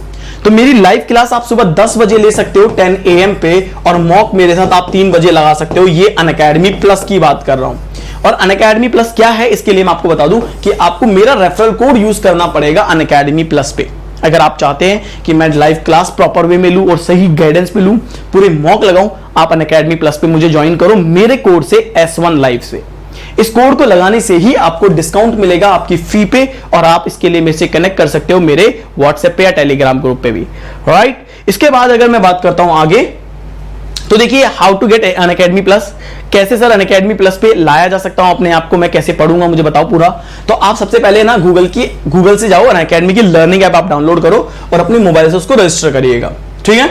तो मेरी लाइव क्लास आप सुबह 10 बजे ले सकते हो 10 AM पे, और मॉक मेरे साथ आप 3 बजे लगा सकते हो। ये अनअकैडमी प्लस की बात कर रहा हूं। और अनअकैडमी प्लस क्या है, इसके लिए मैं आपको बता दूं कि आपको मेरा रेफरल कोड यूज करना पड़ेगा अनअकैडमी प्लस पे। अगर आप चाहते हैं कि मैं लाइव क्लास प्रॉपर वे में लूं और सही गाइडेंस पे लूं, पूरे मॉक लगाऊं, आप अनअकैडमी प्लस पे मुझे ज्वाइन करो मेरे कोड से, S1 लाइव से। इस कोड को लगाने से ही आपको डिस्काउंट मिलेगा आपकी फी पे, और आप इसके लिए मेरे से कनेक्ट कर सकते हो मेरे व्हाट्सएप पे या टेलीग्राम ग्रुप पे भी, राइट। इसके बाद अगर मैं बात करता हूं आगे, तो देखिए how to get Unacademy plus. कैसे सर अनअकैडमी प्लस पे लाया जा सकता हूं अपने आप को, मैं कैसे पढ़ूंगा, मुझे बताओ पूरा। तो आप सबसे पहले ना गूगल से जाओ, अनअकैडमी की लर्निंग ऐप आप डाउनलोड करो और अपने मोबाइल से उसको रजिस्टर करिएगा, ठीक है।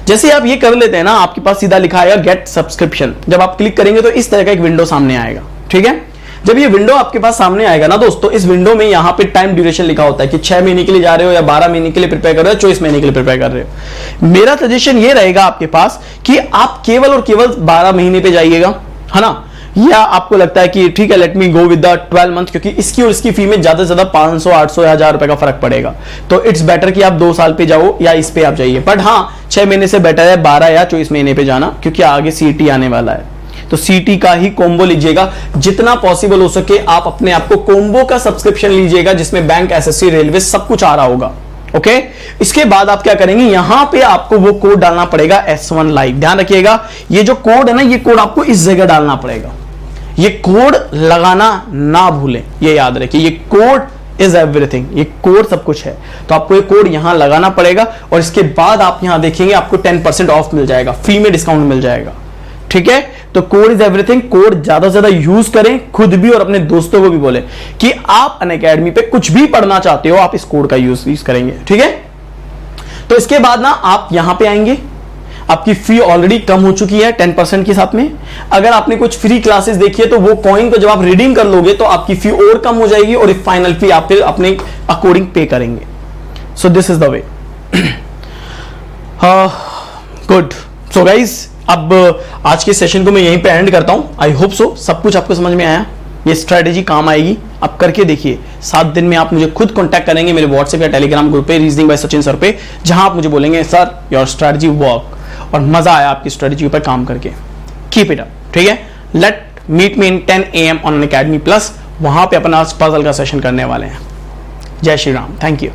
जैसे आप ये कर लेते हैं ना, आपके पास सीधा लिखा आएगा गेट सब्सक्रिप्शन। जब आप क्लिक करेंगे तो इस तरह का एक विंडो सामने आएगा, ठीक है। जब ये विंडो आपके पास सामने आएगा ना दोस्तों, इस विंडो में यहाँ पे टाइम ड्यूरेशन लिखा होता है कि 6 महीने के लिए जा रहे हो या 12 महीने के लिए प्रिपेयर कर रहे हो, 24 महीने के लिए प्रिपेयर कर रहे हो। मेरा सजेशन ये रहेगा आपके पास कि आप केवल और केवल 12 महीने पे जाइएगा, है ना। या आपको लगता है कि ठीक है let me go with the 12 month, क्योंकि इसकी और इसकी फी में ज्यादा से ज्यादा 500, 800 या 1000 रुपए का फर्क पड़ेगा। तो इट्स बेटर कि आप 2 साल पे जाओ या इस पे आप जाइए। बट हाँ, 6 महीने से बेटर है 12 या 24 महीने पे जाना, क्योंकि आगे सीटी आने वाला है। तो सीटी का ही कॉम्बो लीजिएगा, जितना पॉसिबल हो सके आप अपने आप को कॉम्बो का सब्सक्रिप्शन लीजिएगा, जिसमें बैंक, एसएससी, रेलवे सब कुछ आ रहा होगा, ओके। इसके बाद आप क्या करेंगे, यहां पे आपको वो कोड डालना पड़ेगा S1 लाइव। ध्यान रखिएगा, ये जो कोड है ना, ये कोड आपको इस जगह डालना पड़ेगा। ये कोड लगाना ना भूलें, ये याद रखिए, ये कोड इज एवरीथिंग, ये कोड सब कुछ है। तो आपको ये कोड यहां लगाना पड़ेगा, और इसके बाद आप यहां देखेंगे आपको 10% ऑफ मिल जाएगा, फ्री में डिस्काउंट मिल जाएगा, ठीक है। तो कोड इज एवरीथिंग, कोड ज्यादा से ज्यादा यूज करें, खुद भी और अपने दोस्तों को भी बोले कि आप अनअकैडमी पे कुछ भी पढ़ना चाहते हो, आप इस कोड का यूज करेंगे, ठीक है। तो इसके बाद ना आप यहां पे आएंगे, आपकी फी ऑलरेडी कम हो चुकी है 10% के साथ में। अगर आपने कुछ फ्री क्लासेस देखी है तो वो कॉइन को जब आप रिडीम कर लोगे तो आपकी फी और कम हो जाएगी, और फाइनल फी आप फिर अपने अकॉर्डिंग पे करेंगे। So this is the way. Good. So guys, अब आज के सेशन को मैं यहीं पे एंड करता हूं। आई होप सो सब कुछ आपको समझ में आया। ये स्ट्रेटेजी काम आएगी, आप करके देखिए। 7 दिन में आप मुझे खुद कांटेक्ट करेंगे मेरे व्हाट्सएप या टेलीग्राम ग्रुप पे, रीजनिंग बाय सचिन सर पे, जहां आप मुझे बोलेंगे सर योर स्ट्रेटेजी वर्क, और मजा आया आपकी स्ट्रेटेजी पर काम करके। कीप इट अप, ठीक है। Let meet me in 10 AM on Unacademy plus. वहां पे अपना पजल का सेशन करने वाले हैं। जय श्री राम, थैंक यू।